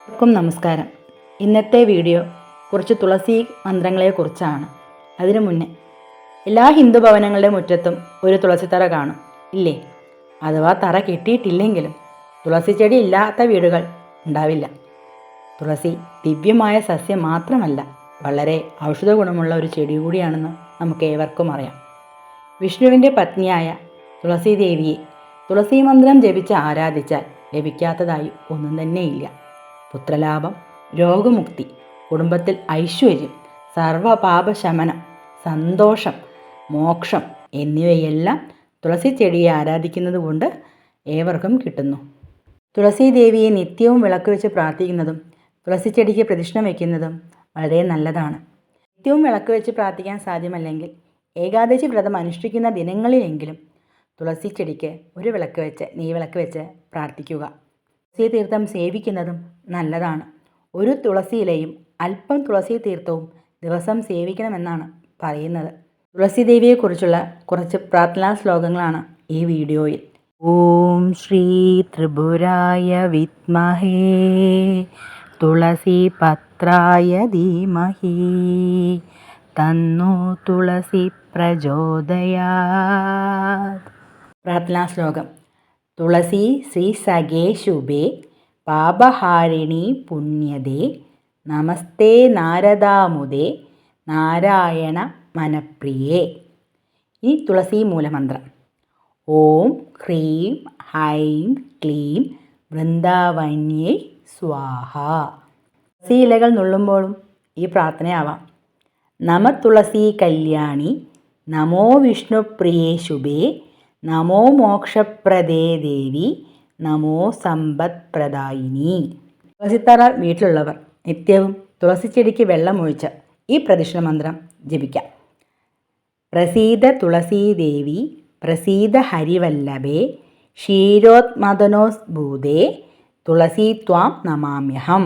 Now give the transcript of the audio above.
എല്ലാവർക്കും നമസ്കാരം. ഇന്നത്തെ വീഡിയോ കുറച്ച് തുളസി മന്ത്രങ്ങളെക്കുറിച്ചാണ്. അതിനു മുന്നേ എല്ലാ ഹിന്ദു ഭവനങ്ങളുടെ മുറ്റത്തും ഒരു തുളസിത്തറ കാണും, ഇല്ലേ? അഥവാ തറ കെട്ടിയിട്ടില്ലെങ്കിലും തുളസി ചെടി ഇല്ലാത്ത വീടുകൾ ഉണ്ടാവില്ല. തുളസി ദിവ്യമായ സസ്യം മാത്രമല്ല, വളരെ ഔഷധ ഗുണമുള്ള ഒരു ചെടി കൂടിയാണെന്ന് നമുക്ക് ഏവർക്കും അറിയാം. വിഷ്ണുവിൻ്റെ പത്നിയായ തുളസി ദേവിയെ തുളസി മന്ത്രം ജപിച്ച് ആരാധിച്ചാൽ ലഭിക്കാത്തതായി ഒന്നും തന്നെയില്ല. പുത്രലാഭം, രോഗമുക്തി, കുടുംബത്തിൽ ഐശ്വര്യം, സർവപാപശമനം, സന്തോഷം, മോക്ഷം എന്നിവയെല്ലാം തുളസി ചെടിയെ ആരാധിക്കുന്നത് കൊണ്ട് ഏവർക്കും കിട്ടുന്നു. തുളസി ദേവിയെ നിത്യവും വിളക്ക് വെച്ച് പ്രാർത്ഥിക്കുന്നതും തുളസി ചെടിക്ക് പ്രദക്ഷിണം വയ്ക്കുന്നതും വളരെ നല്ലതാണ്. നിത്യവും വിളക്ക് വെച്ച് പ്രാർത്ഥിക്കാൻ സാധ്യമല്ലെങ്കിൽ ഏകാദശി വ്രതം അനുഷ്ഠിക്കുന്ന ദിനങ്ങളിലെങ്കിലും തുളസി ചെടിക്ക് ഒരു വിളക്ക് വെച്ച് നെയ്വിളക്ക് വെച്ച് പ്രാർത്ഥിക്കുക. തുളസി തീർത്ഥം സേവിക്കുന്നതും നല്ലതാണ്. ഒരു തുളസി ഇലയും അല്പം തുളസി തീർത്ഥവും ദിവസം സേവിക്കണമെന്നാണ് പറയുന്നത്. തുളസി ദേവിയെക്കുറിച്ചുള്ള കുറച്ച് പ്രാർത്ഥനാ ശ്ലോകങ്ങളാണ് ഈ വീഡിയോയിൽ. ഓം ശ്രീ ത്രിപുരായ വിദ്മഹേ തുളസി പത്രായ ധീമഹി തന്നോ തുളസി പ്രചോദയാത്. പ്രാർത്ഥനാ ശ്ലോകം. തുളസി ശ്രീ സഖേ ശുഭേ പാപഹാരിണി പുണ്യദേ നമസ്തേ നാരദാമുദേ നാരായണ മനപ്രിയേ. ഈ തുളസി മൂലമന്ത്രം. ഓം ഹ്രീം ഹൈം ക്ലീം വൃന്ദാവന്യേ സ്വാഹ. തുളസി ഇലകൾ നുള്ളുമ്പോഴും ഈ പ്രാർത്ഥനയാവാം. നമ തുളസി കല്യാണി നമോ വിഷ്ണുപ്രിയേ ശുഭേ നമോ മോക്ഷപ്രദേ ദേവി നമോ സമ്പത്പ്രദായിനി. തുളസിത്തറ വീട്ടിലുള്ളവർ നിത്യവും തുളസിച്ചെടിക്ക് വെള്ളമൊഴിച്ച് ഈ പ്രദക്ഷിണ മന്ത്രം ജപിക്കാം. പ്രസീദ തുളസീദേവി പ്രസീദ ഹരിവല്ലഭേ ക്ഷീരോത്മദനോസ്ഭൂതേ തുളസീ ത്വാം നമാമ്യഹം.